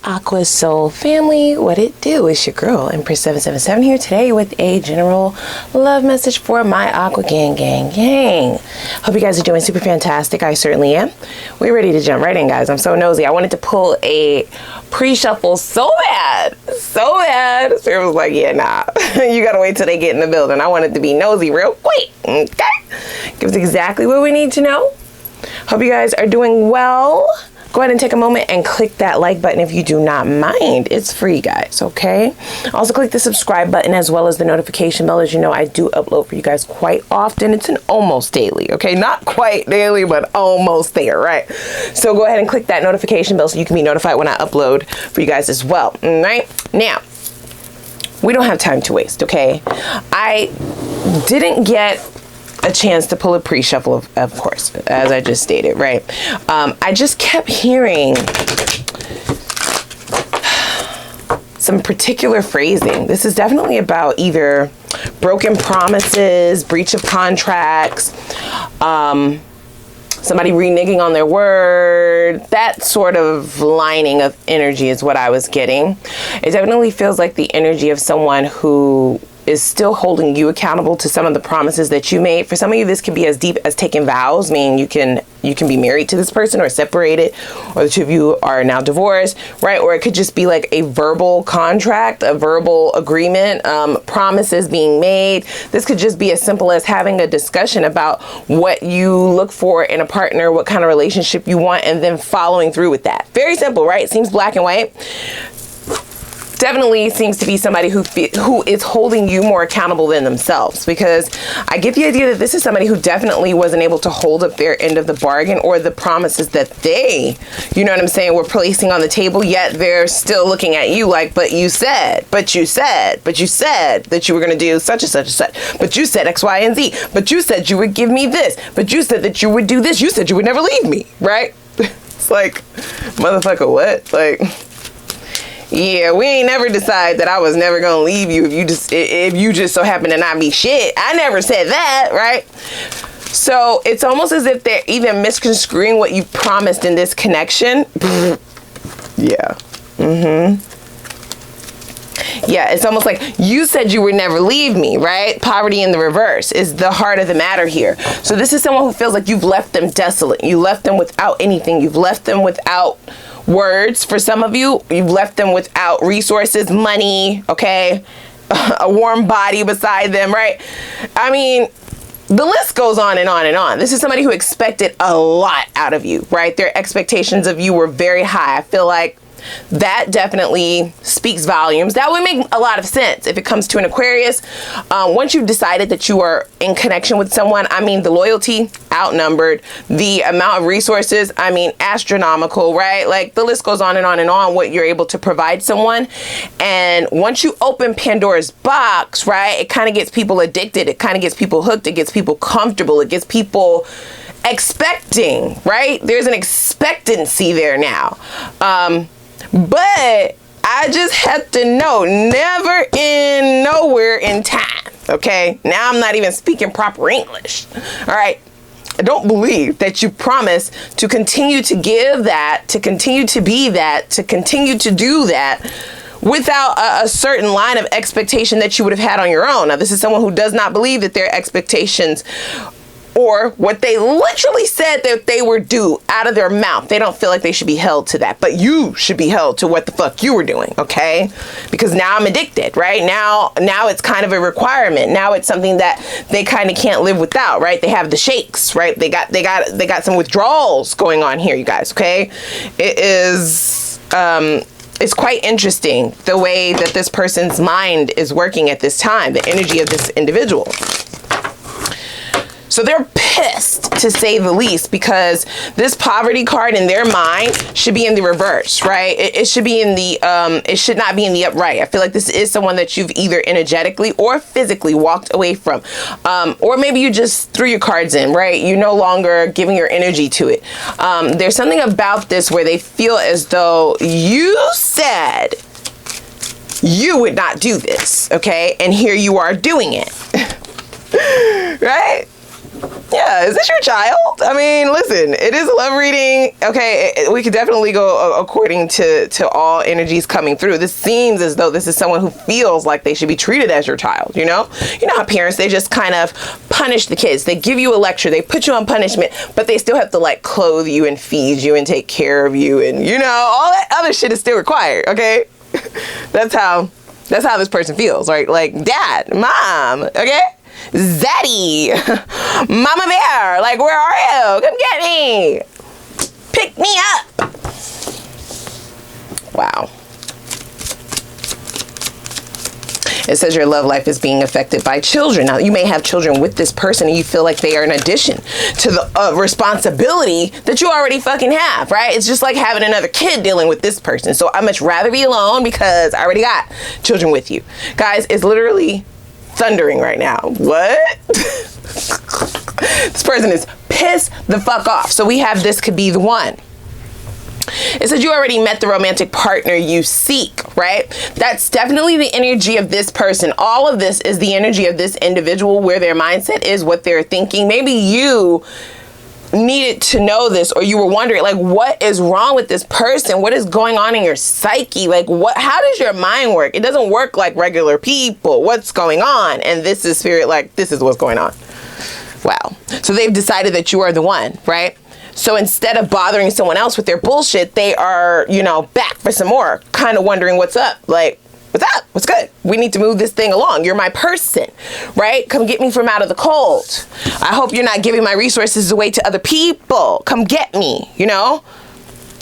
Aqua Soul family, what it do? It's your girl Empress 777 here today with a general love message for my Aqua gang. Hope you guys are doing super fantastic. I certainly am. We're ready to jump right in, guys. I'm so nosy. I wanted to pull a pre-shuffle so bad. Spirit was like, yeah, nah. You gotta wait till they get in the building. I wanted to be nosy real quick. Okay? Gives exactly what we need to know. Hope you guys are doing well. Go ahead and take a moment and click that like button if you do not mind. It's free, guys, okay? Also click the subscribe button as well as the notification bell. As you know, I do upload for you guys quite often. It's an almost daily, okay? Not quite daily, but almost there, right? So go ahead and click that notification bell so you can be notified when I upload for you guys as well, all right? Now, we don't have time to waste, okay? I didn't get a chance to pull a pre-shuffle, of course, as I just stated, right? I just kept hearing some particular phrasing. This is definitely about either broken promises, breach of contracts, somebody reneging on their word. That sort of lining of energy is what I was getting. It definitely feels like the energy of someone who is still holding you accountable to some of the promises that you made. For some of you, this could be as deep as taking vows, meaning you can be married to this person or separated, or the two of you are now divorced, right? Or it could just be like a verbal contract, a verbal agreement, promises being made. This could just be as simple as having a discussion about what you look for in a partner, what kind of relationship you want, and then following through with that. Very simple, right? It seems black and white. Definitely seems to be somebody who is holding you more accountable than themselves, because I get the idea that this is somebody who definitely wasn't able to hold up their end of the bargain or the promises that they, you know what I'm saying, were placing on the table, yet they're still looking at you like, but you said that you were going to do such and such and such, but you said X, Y, and Z, but you said you would give me this, but you said that you would do this, you said you would never leave me, right? It's like, motherfucker, what? Like, yeah, we ain't never decide that I was never gonna leave you if you just so happen to not be shit. I never said that, right? So it's almost as if they're even misconstruing what you promised in this connection. Yeah. Yeah, it's almost like you said you would never leave me, right? Poverty in the reverse is the heart of the matter here. So this is someone who feels like you've left them desolate. You left them without anything. You've left them without words. For some of you, you've left them without resources, money, okay? A warm body beside them, right? I mean, the list goes on and on and on. This is somebody who expected a lot out of you, right? Their expectations of you were very high. I feel like that definitely speaks volumes. That would make a lot of sense if it comes to an Aquarius. Once you've decided that you are in connection with someone, I mean, the loyalty, outnumbered. The amount of resources, I mean, astronomical, right? Like, the list goes on and on and on, what you're able to provide someone. And once you open Pandora's box, right, it kind of gets people addicted. It kind of gets people hooked. It gets people comfortable. It gets people expecting, right? There's an expectancy there now. But I just have to know, never in, nowhere in time, okay? Now I'm not even speaking proper English, all right? I don't believe that you promise to continue to give that, to continue to be that, to continue to do that without a certain line of expectation that you would have had on your own. Now, this is someone who does not believe that their expectations or what they literally said that they were due out of their mouth. They don't feel like they should be held to that, but you should be held to what the fuck you were doing, okay? Because now I'm addicted, right? Now it's kind of a requirement. Now it's something that they kind of can't live without, right? They have the shakes, right? They got some withdrawals going on here, you guys, okay? It is it's quite interesting the way that this person's mind is working at this time, the energy of this individual. So they're pissed, to say the least, because this poverty card in their mind should be in the reverse, right? It should be in the, it should not be in the upright. I feel like this is someone that you've either energetically or physically walked away from. Or maybe you just threw your cards in, right? You're no longer giving your energy to it. There's something about this where they feel as though you said you would not do this, okay? And here you are doing it, right? Yeah, is this your child? I mean, listen, it is a love reading. Okay, we could definitely go according to all energies coming through. This seems as though this is someone who feels like they should be treated as your child, you know? You know how parents, they just kind of punish the kids. They give you a lecture, they put you on punishment, but they still have to like clothe you and feed you and take care of you, and you know, all that other shit is still required, okay? That's how this person feels, right? Like, dad, mom, okay? Zaddy, Mama Bear, like, where are you? Come get me. Pick me up. Wow. It says your love life is being affected by children. Now, you may have children with this person and you feel like they are an addition to the responsibility that you already fucking have, right? It's just like having another kid dealing with this person. So I'd much rather be alone because I already got children with you. Guys, it's literally thundering right now. What? This person is pissed the fuck off. So we have this could be the one. It says you already met the romantic partner you seek, right? That's definitely the energy of this person. All of this is the energy of this individual, where their mindset is, what they're thinking. Maybe you needed to know this, or you were wondering, like, what is wrong with this person? What is going on in your psyche? Like, how does your mind work? It doesn't work like regular people. What's going on? And this is spirit, like, this is what's going on. Wow. So they've decided that you are the one, right? So instead of bothering someone else with their bullshit, they are, you know, back for some more, kind of wondering what's up. Like, what's up? What's good? We need to move this thing along. You're my person, right? Come get me from out of the cold. I hope you're not giving my resources away to other people. Come get me, you know?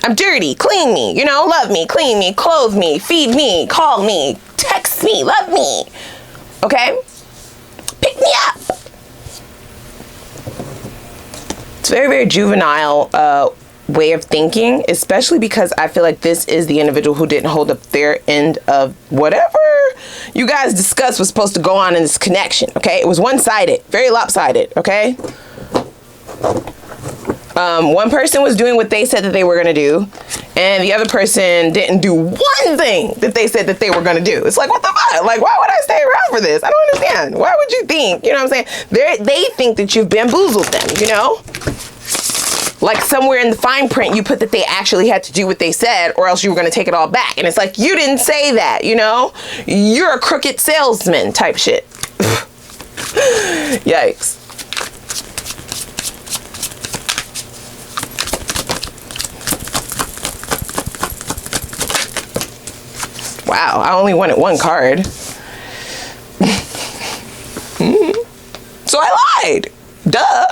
I'm dirty. Clean me, you know? Love me, clean me, clothe me, feed me, call me, text me, love me. Okay? Pick me up. It's very, very juvenile way of thinking, especially because I feel like this is the individual who didn't hold up their end of whatever you guys discussed was supposed to go on in this connection, okay? It was one-sided, very lopsided, okay? One person was doing what they said that they were going to do, and the other person didn't do one thing that they said that they were going to do. It's like, what the fuck? Like, why would I stay around for this? I don't understand. Why would you think, you know what I'm saying? They think that you've bamboozled them, you know? Like somewhere in the fine print, you put that they actually had to do what they said, or else you were going to take it all back. And it's like, you didn't say that, you know? You're a crooked salesman type shit. Yikes. Wow, I only wanted one card. So I lied. Duh.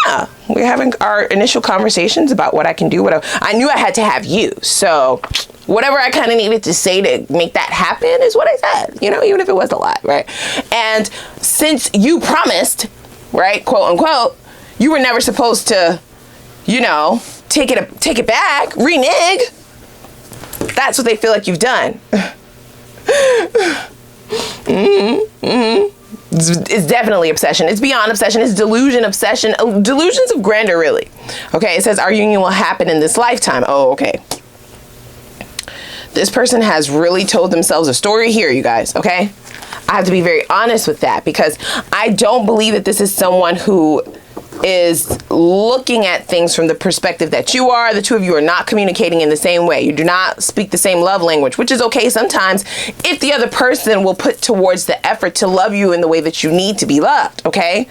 Yeah, we're having our initial conversations about what I can do. I knew I had to have you. So whatever I kind of needed to say to make that happen is what I said, you know, even if it was a lot, right? And since you promised, right, quote unquote, you were never supposed to, you know, take it back, renege. That's what they feel like you've done. It's definitely obsession. It's beyond obsession. It's delusion, obsession, delusions of grandeur, really. Okay, it says our union will happen in this lifetime. Oh, okay. This person has really told themselves a story here, you guys, okay? I have to be very honest with that, because I don't believe that this is someone who is looking at things from the perspective that you are. The two of you are not communicating in the same way. You do not speak the same love language, which is okay sometimes if the other person will put towards the effort to love you in the way that you need to be loved, okay?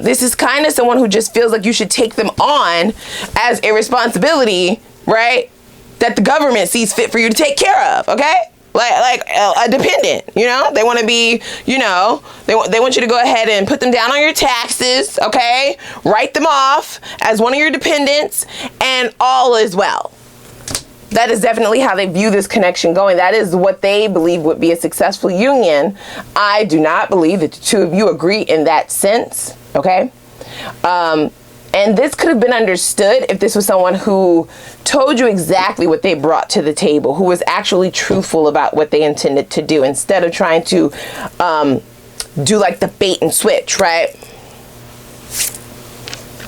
This is kind of someone who just feels like you should take them on as a responsibility, right? That the government sees fit for you to take care of, okay? Like a dependent, you know? They want to be, you know, they want you to go ahead and put them down on your taxes, okay? Write them off as one of your dependents, and all is well. That is definitely how they view this connection going. That is what they believe would be a successful union. I do not believe that the two of you agree in that sense, okay? And this could have been understood if this was someone who told you exactly what they brought to the table, who was actually truthful about what they intended to do, instead of trying to do like the bait and switch, right?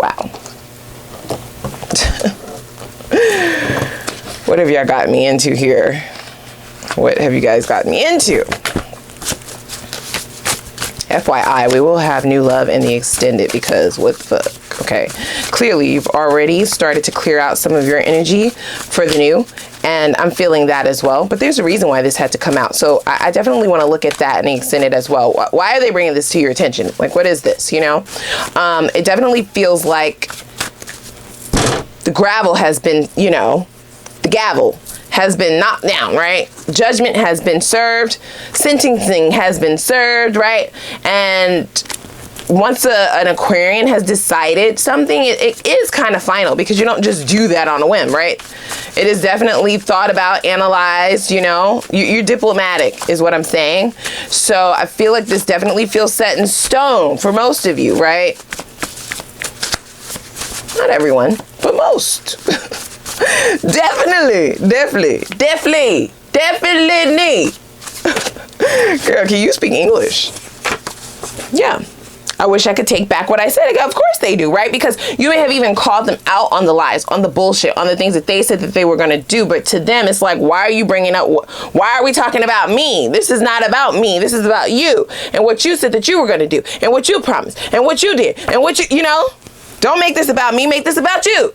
Wow. What have y'all got me into here? What have you guys got me into? FYI, we will have new love in the extended because what the fuck, okay? Clearly, you've already started to clear out some of your energy for the new, and I'm feeling that as well. But there's a reason why this had to come out. So I definitely want to look at that in the extended as well. Why are they bringing this to your attention? Like, what is this, you know? It definitely feels like the gravel has been, you know, the gavel has been knocked down, right? Judgment has been served. Sentencing has been served, right? And once an Aquarian has decided something, it is kind of final, because you don't just do that on a whim, right? It is definitely thought about, analyzed, you know? You're diplomatic is what I'm saying. So I feel like this definitely feels set in stone for most of you, right? Not everyone, but most. Definitely. Girl, can you speak English? Yeah. I wish I could take back what I said. Of course they do, right? Because you may have even called them out on the lies, on the bullshit, on the things that they said that they were going to do. But to them, it's like, why are you bringing up, why are we talking about me? This is not about me. This is about you and what you said that you were going to do and what you promised and what you did and what you know, don't make this about me. Make this about you.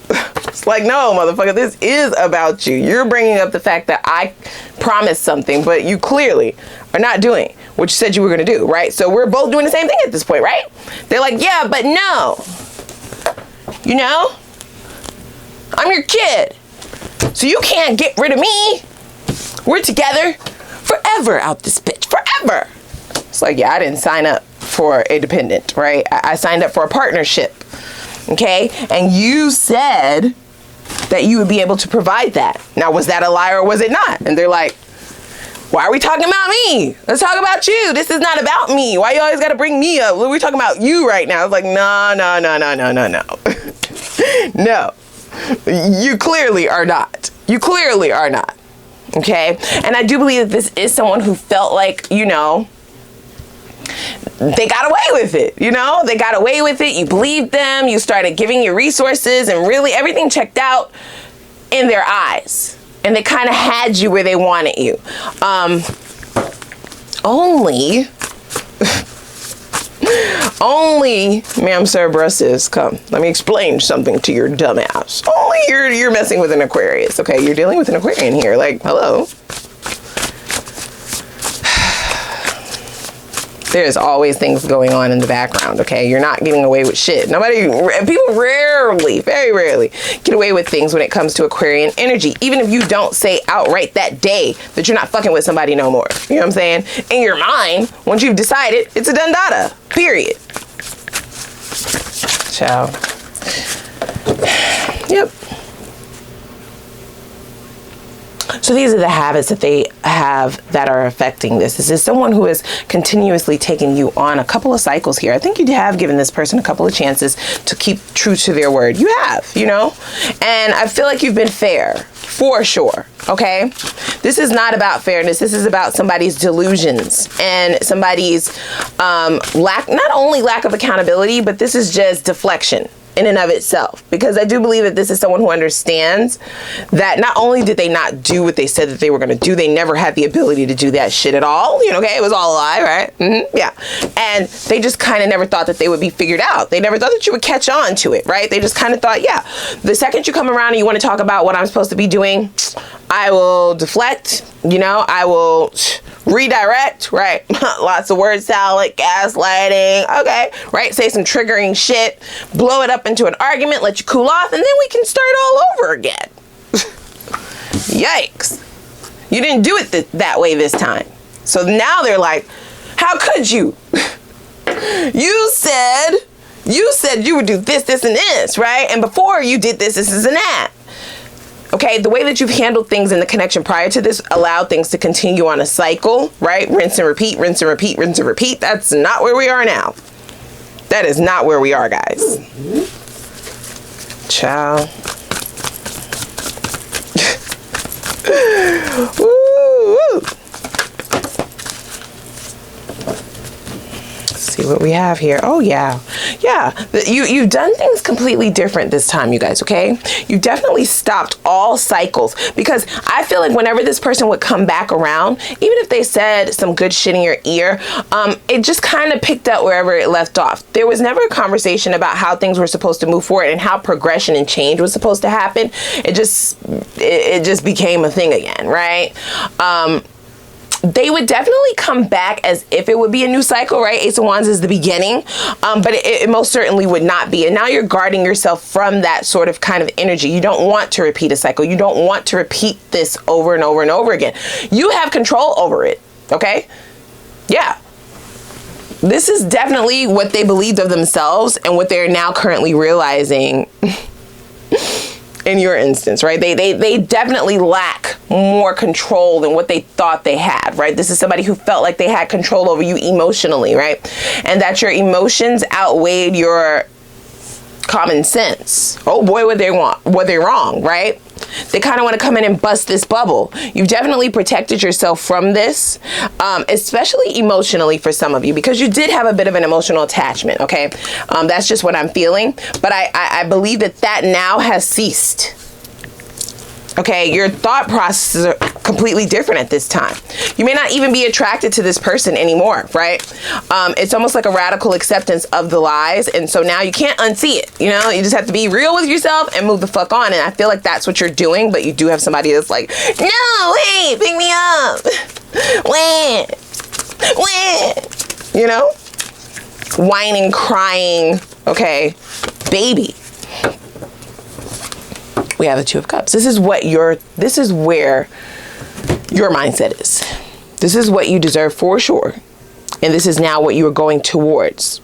It's like, no, motherfucker, this is about you. You're bringing up the fact that I promised something, but you clearly are not doing what you said you were going to do, right? So we're both doing the same thing at this point, right? They're like, yeah, but no. You know? I'm your kid. So you can't get rid of me. We're together forever out this bitch. Forever. It's like, yeah, I didn't sign up for a dependent, right? I signed up for a partnership. Okay, and you said that you would be able to provide that. Now, was that a lie or was it not? And they're like, why are we talking about me? Let's talk about you. This is not about me. Why you always got to bring me up? We're talking about you right now. It's like, no. No, you clearly are not. You clearly are not. Okay, and I do believe that this is someone who felt like, you know, they got away with it, you know? They got away with it. You believed them. You started giving your resources and really everything checked out in their eyes. And they kind of had you where they wanted you. Only, ma'am, sir, brusses, come. Let me explain something to your dumb ass. Only you're messing with an Aquarius, okay? You're dealing with an Aquarian here. Like, hello? There's always things going on in the background, okay? You're not getting away with shit. People rarely, very rarely, get away with things when it comes to Aquarian energy. Even if you don't say outright that day that you're not fucking with somebody no more. You know what I'm saying? In your mind, once you've decided, it's a done data, period. Ciao. Yep. So these are the habits that they have that are affecting this. This is someone who has continuously taken you on a couple of cycles here. I think you have given this person a couple of chances to keep true to their word. You have, you know, and I feel like you've been fair for sure. Okay. This is not about fairness. This is about somebody's delusions and somebody's not only lack of accountability, but this is just deflection in and of itself, because I do believe that this is someone who understands that not only did they not do what they said that they were going to do, they never had the ability to do that shit at all. You know, okay, it was all a lie, right? Mm-hmm. Yeah. And they just kind of never thought that they would be figured out. They never thought that you would catch on to it, right? They just kind of thought, yeah, the second you come around and you want to talk about what I'm supposed to be doing, I will deflect, you know, I will redirect, right? Lots of word salad, gaslighting, okay, right? Say some triggering shit, blow it up into an argument, let you cool off, and then we can start all over again. Yikes. You didn't do it that way this time. So now they're like, how could you? You said you would do this, this, and this, right? And before you did this, and that. Okay, the way that you've handled things in the connection prior to this allowed things to continue on a cycle, right? Rinse and repeat, rinse and repeat, rinse and repeat. That's not where we are now. That is not where we are, guys. Ciao. Woo. Let's see what we have here. Oh, yeah. Yeah, you've done things completely different this time, you guys, okay? You've definitely stopped all cycles, because I feel like whenever this person would come back around, even if they said some good shit in your ear, it just kind of picked up wherever it left off. There was never a conversation about how things were supposed to move forward and how progression and change was supposed to happen. It just became a thing again, right? They would definitely come back as if it would be a new cycle, right? Ace of Wands is the beginning, but it most certainly would not be. And now you're guarding yourself from that sort of kind of energy. You don't want to repeat a cycle. You don't want to repeat this over and over and over again. You have control over it, okay? Yeah. This is definitely what they believed of themselves and what they're now currently realizing in your instance, right? They definitely lack more control than what they thought they had, right? This is somebody who felt like they had control over you emotionally, right? And that your emotions outweighed your common sense. Oh boy, what they're wrong, right? They kind of want to come in and bust this bubble. You've definitely protected yourself from this, especially emotionally for some of you, because you did have a bit of an emotional attachment, okay? That's just what I'm feeling. But I believe that now has ceased. Okay, your thought processes are completely different at this time. You may not even be attracted to this person anymore, right? It's almost like a radical acceptance of the lies, and so now you can't unsee it, you know? You just have to be real with yourself and move the fuck on, and I feel like that's what you're doing, but you do have somebody that's like, no, wait, pick me up. When? You know? Whining, crying, okay? Baby. We have the Two of Cups. This is where your mindset is. This is what you deserve for sure. And this is now what you are going towards.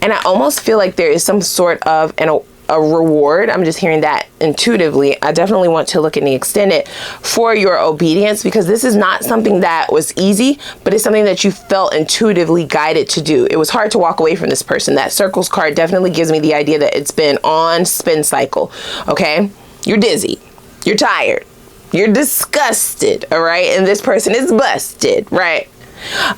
And I almost feel like there is some sort of a reward. I'm just hearing that intuitively. I definitely want to look in the extended for your obedience, because this is not something that was easy, but it's something that you felt intuitively guided to do. It was hard to walk away from this person. That Circles card definitely gives me the idea that it's been on spin cycle, okay? You're dizzy, you're tired, you're disgusted, all right? And this person is busted, right?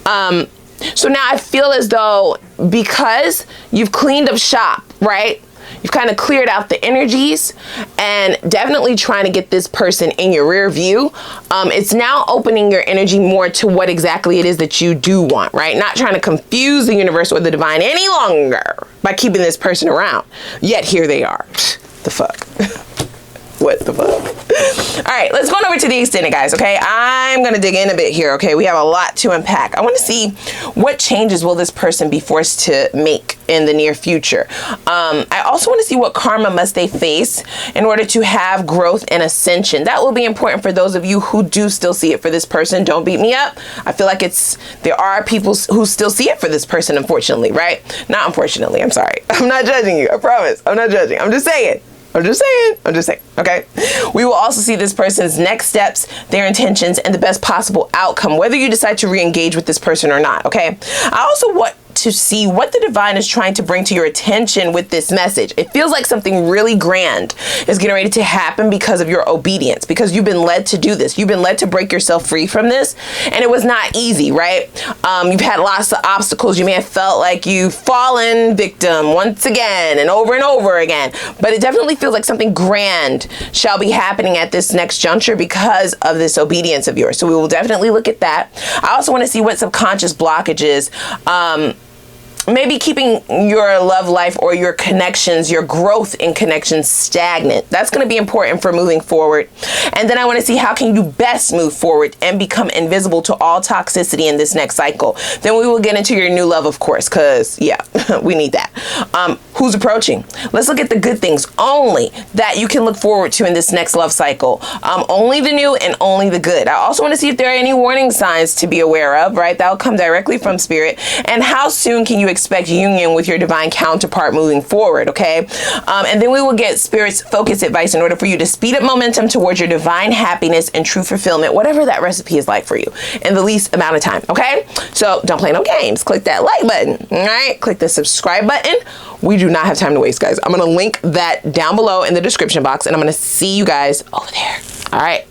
So now I feel as though because you've cleaned up shop, right? You've kind of cleared out the energies and definitely trying to get this person in your rear view. It's now opening your energy more to what exactly it is that you do want, right? Not trying to confuse the universe or the divine any longer by keeping this person around. Yet here they are. The fuck? What the fuck? All right, let's go on over to the extended, guys, okay? I'm going to dig in a bit here, okay? We have a lot to unpack. I want to see what changes will this person be forced to make in the near future. I also want to see what karma must they face in order to have growth and ascension. That will be important for those of you who do still see it for this person. Don't beat me up. I feel like there are people who still see it for this person, unfortunately, right? Not unfortunately, I'm sorry. I'm not judging you, I promise. I'm not judging. I'm just saying, okay? We will also see this person's next steps, their intentions, and the best possible outcome, whether you decide to re-engage with this person or not, okay? I also want to see what the divine is trying to bring to your attention with this message. It feels like something really grand is getting ready to happen because of your obedience, because you've been led to do this. You've been led to break yourself free from this, and it was not easy, right? You've had lots of obstacles. You may have felt like you've fallen victim once again and over again, but it definitely feels like something grand shall be happening at this next juncture because of this obedience of yours. So we will definitely look at that. I also want to see what subconscious blockages maybe keeping your love life or your connections, your growth in connections stagnant. That's going to be important for moving forward. And then I want to see how can you best move forward and become invisible to all toxicity in this next cycle. Then we will get into your new love, of course, because yeah, we need that. Who's approaching? Let's look at the good things only that you can look forward to in this next love cycle. Only the new and only the good. I also want to see if there are any warning signs to be aware of, right? That'll come directly from spirit. And how soon can you expect union with your divine counterpart moving forward, okay? And then we will get spirit's focus advice in order for you to speed up momentum towards your divine happiness and true fulfillment, whatever that recipe is like for you, in the least amount of time, okay? So don't play no games. Click that like button, all right? Click the subscribe button. We do not have time to waste, guys. I'm going to link that down below in the description box, and I'm going to see you guys over there. All right.